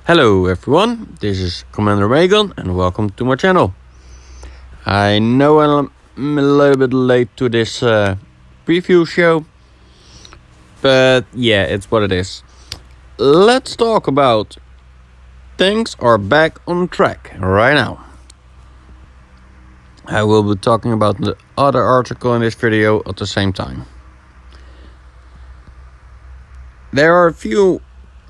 Hello everyone, this is Commander Megan and welcome to my channel. I know I'm a little bit late to this preview show, but yeah, it's what it is. Let's talk about things are back on track right now. I will be talking about the other article in this video at the same time. There are a few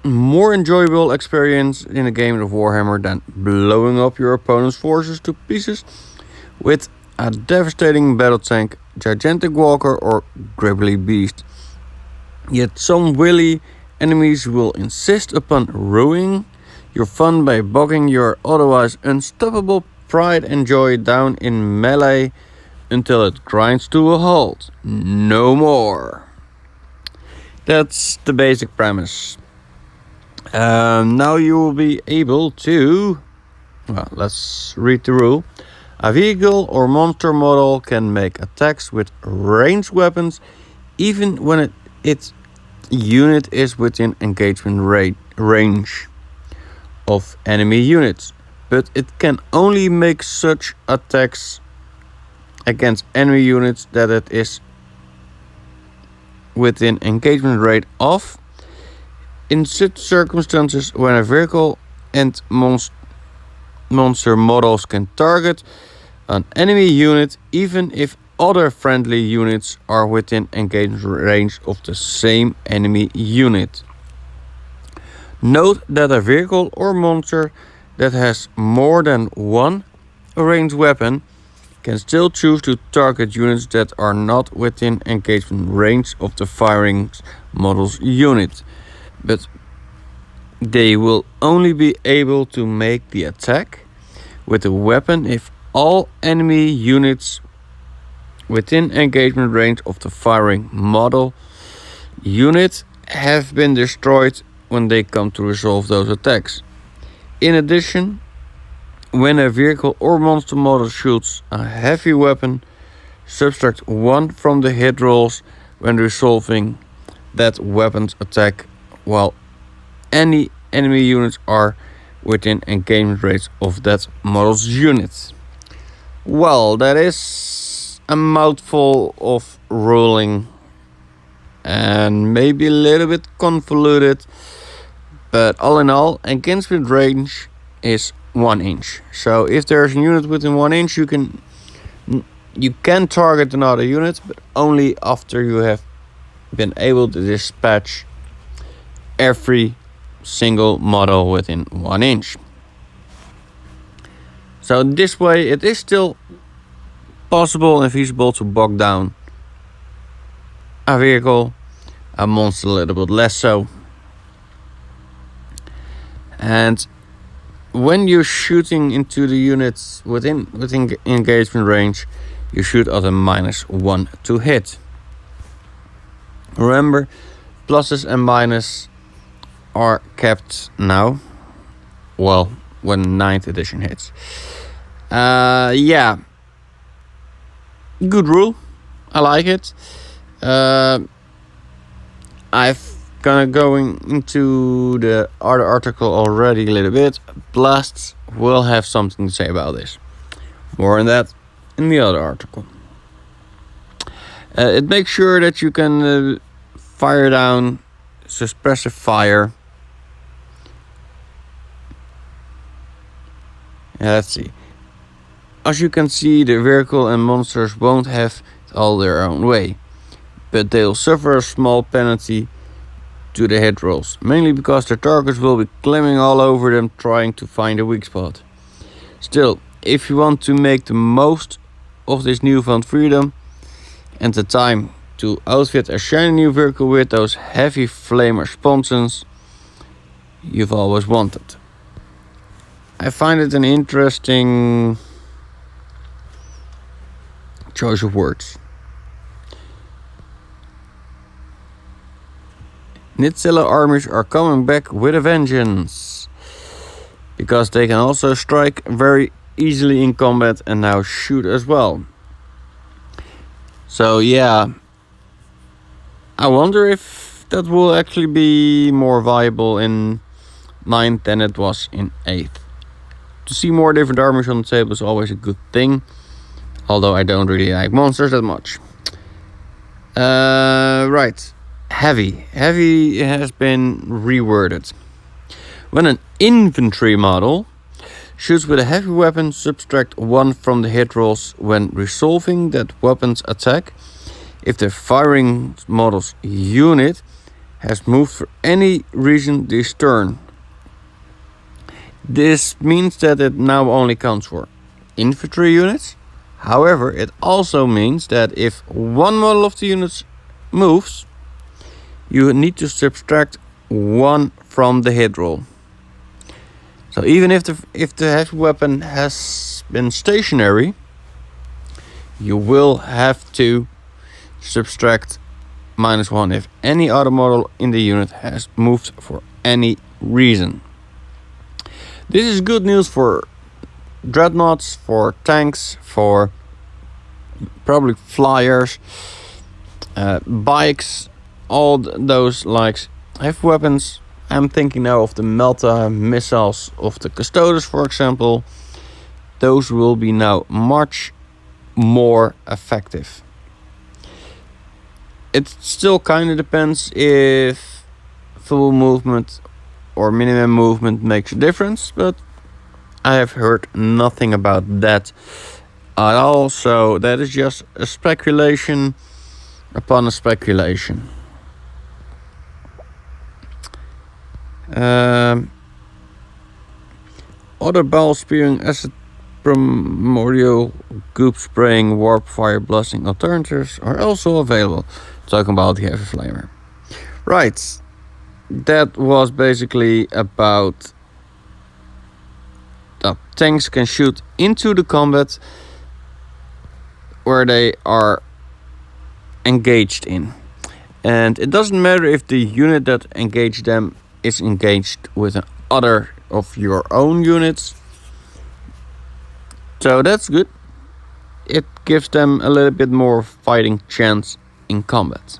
more enjoyable experience in a game of Warhammer than blowing up your opponent's forces to pieces with a devastating battle tank, gigantic walker or gribbly beast. Yet some wily enemies will insist upon ruining your fun by bogging your otherwise unstoppable pride and joy down in melee until it grinds to a halt. No more. That's the basic premise. Now you will be able to, let's read the rule. A vehicle or monster model can make attacks with ranged weapons even when its unit is within engagement range of enemy units, but it can only make such attacks against enemy units that it is within engagement rate of. In such circumstances, when a vehicle and monster models can target an enemy unit, even if other friendly units are within engagement range of the same enemy unit. Note that a vehicle or monster that has more than one ranged weapon can still choose to target units that are not within engagement range of the firing model's unit, but they will only be able to make the attack with the weapon if all enemy units within engagement range of the firing model unit have been destroyed when they come to resolve those attacks. In addition, when a vehicle or monster model shoots a heavy weapon, subtract 1 from the hit rolls when resolving that weapon's attack while any enemy units are within engagement range of that model's unit. Well, that is a mouthful of ruling and maybe a little bit convoluted, but all in all, engagement range is 1 inch. So if there's a unit within 1 inch, you can target another unit, but only after you have been able to dispatch every single model within 1 inch. So this way it is still possible and feasible to bog down a vehicle, a monster a little bit less so. And when you're shooting into the units within engagement range, you shoot at a -1 to hit. Remember, pluses and minuses are kept now. Well, when 9th edition hits. Yeah. Good rule. I like it. I've gonna going into the other article already a little bit. Blasts will have something to say about this. More on that in the other article. It makes sure that you can fire down suppressive fire. Let's see. As you can see, the vehicle and monsters won't have it all their own way, but they'll suffer a small penalty to the hit rolls, mainly because their targets will be climbing all over them trying to find a weak spot. Still, if you want to make the most of this newfound freedom and the time to outfit a shiny new vehicle with those heavy flamer sponsons you've always wanted. I find it an interesting choice of words. Nitzilla armies are coming back with a vengeance, because they can also strike very easily in combat and now shoot as well. So yeah, I wonder if that will actually be more viable in 9th than it was in 8th. To see more different armies on the table is always a good thing, although I don't really like monsters that much. Right. Heavy. Heavy has been reworded. When an infantry model shoots with a heavy weapon, subtract 1 from the hit rolls when resolving that weapon's attack if the firing model's unit has moved for any reason this turn. This means that it now only counts for infantry units. However, it also means that if one model of the units moves, you need to subtract 1 from the hit roll. So even if the heavy weapon has been stationary, you will have to subtract -1 if any other model in the unit has moved for any reason. This is good news for dreadnoughts, for tanks, for probably flyers, bikes, all those likes. Heavy weapons. I'm thinking now of the Melta missiles of the Custodes, for example. Those will be now much more effective. It still kind of depends if full movement or minimum movement makes a difference, but I have heard nothing about that at all, so that is just a speculation upon a speculation. Other ball spewing, acid primordial, goop spraying, warp fire blasting alternatives are also available. Talking about the heavy flamer. Right, that was basically about that tanks can shoot into the combat where they are engaged in. And it doesn't matter if the unit that engaged them is engaged with another of your own units. So that's good. It gives them a little bit more fighting chance in combat.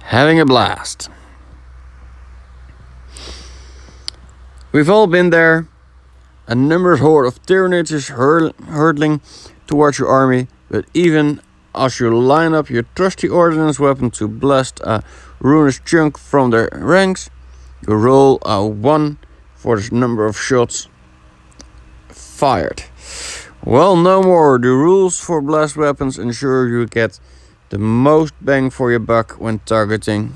Having a blast. We've all been there. A numerous horde of Tyranids hurtling towards your army, but even as you line up your trusty ordnance weapon to blast a ruinous chunk from their ranks, you roll a 1 for the number of shots fired. Well, no more. The rules for blast weapons ensure you get the most bang for your buck when targeting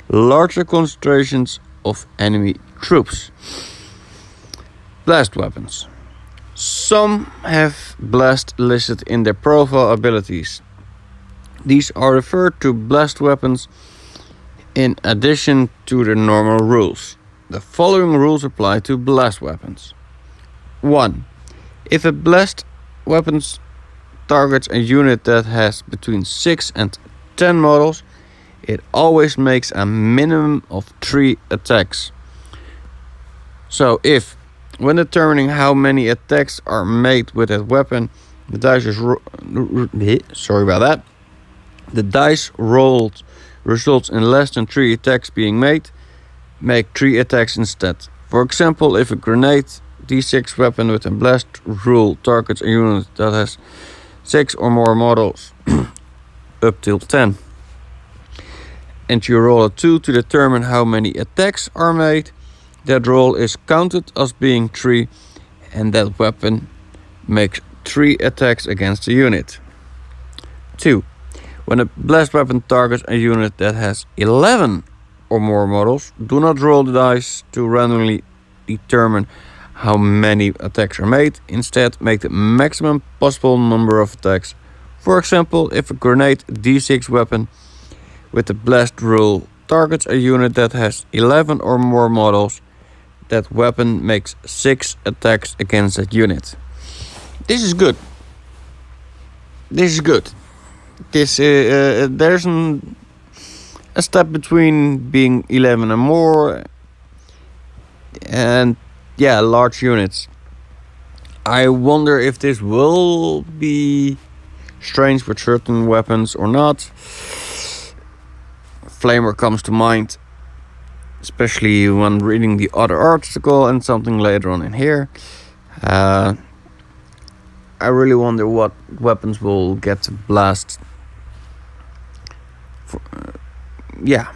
larger concentrations of enemy troops. Blast weapons. Some have blast listed in their profile abilities. These are referred to blast weapons in addition to the normal rules. The following rules apply to blast weapons. 1. If a blast weapon targets a unit that has between 6 and 10 models, it always makes a minimum of 3 attacks. So if, when determining how many attacks are made with that weapon, the dice is the dice rolled results in less than 3 attacks being made, make 3 attacks instead. For example, if a grenade D6 weapon with a blast rule targets a unit that has 6 or more models up till 10, and you roll a 2 to determine how many attacks are made, that roll is counted as being 3, and that weapon makes 3 attacks against the unit. 2. When a blast weapon targets a unit that has 11 or more models, do not roll the dice to randomly determine how many attacks are made. Instead, make the maximum possible number of attacks. For example, if a grenade D6 weapon with the blast rule targets a unit that has 11 or more models, that weapon makes 6 attacks against that unit. This is good. There's a step between being 11 and more, and large units. I wonder if this will be strange with certain weapons or not. Flamer comes to mind. especially when reading the other article and something later on in here. I really wonder what weapons will get to blast. Yeah,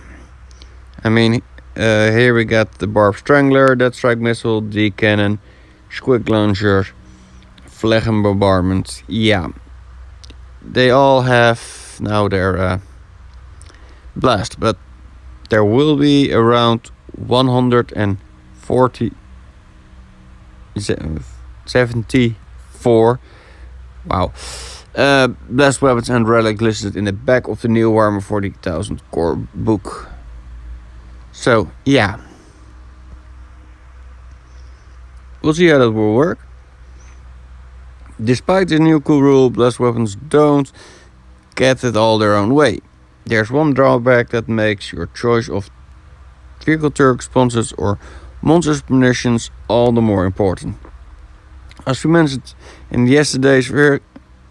I mean, here we got the Barb Strangler, Death Strike Missile, D-Cannon, Squig Launcher, Phlegm Bombardment. Yeah, they all have now their blast, but there will be around 174 blast weapons and relic listed in the back of the new Warhammer 40,000 core book. So yeah, we'll see how that will work. Despite this new cool rule, blast weapons don't get it all their own way. There's one drawback that makes your choice of vehicle turret responses or monsters munitions all the more important. As we mentioned in yesterday's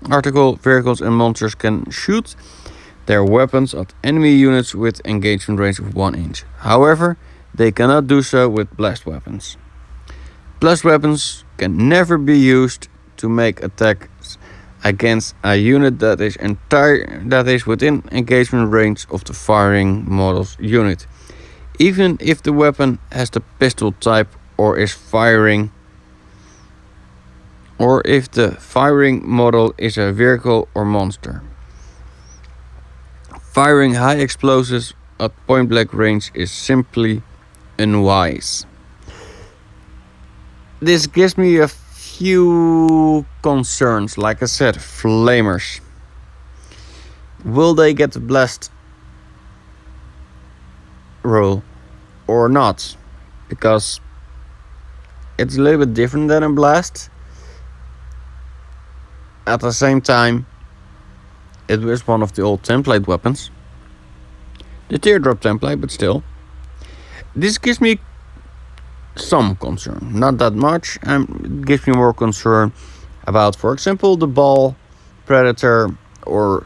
article, vehicles and monsters can shoot their weapons at enemy units with engagement range of 1 inch. However, they cannot do so with blast weapons. Blast weapons can never be used to make attacks against a unit that is within engagement range of the firing model's unit, even if the weapon has the pistol type or if the firing model is a vehicle or monster. Firing high explosives at point blank range is simply unwise. This gives me a few concerns. Like I said, flamers. Will they get the blast rule or not? Because it's a little bit different than a blast. At the same time, it was one of the old template weapons. The teardrop template, but still. This gives me some concern. Not that much. It gives me more concern about, for example, the ball, predator, or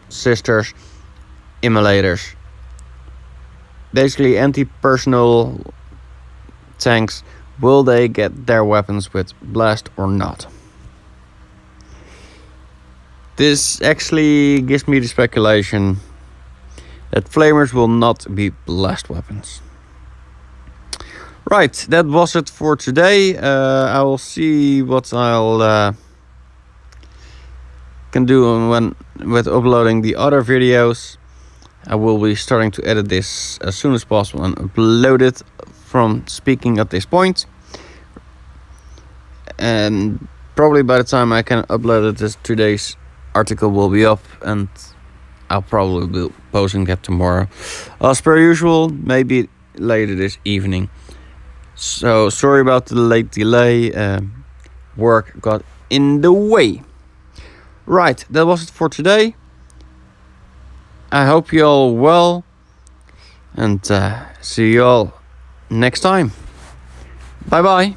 sisters, immolators. Basically, anti-personnel tanks. Will they get their weapons with blast or not? This actually gives me the speculation that flamers will not be blast weapons. Right, that was it for today. I will see what I'll can do with uploading the other videos. I will be starting to edit this as soon as possible and upload it from speaking at this point. And probably by the time I can upload it, today's article will be up, and I'll probably be posting that tomorrow. As per usual, maybe later this evening. So sorry about the late delay. Work got in the way. Right, that was it for today. I hope you all well, and see you all next time. Bye bye.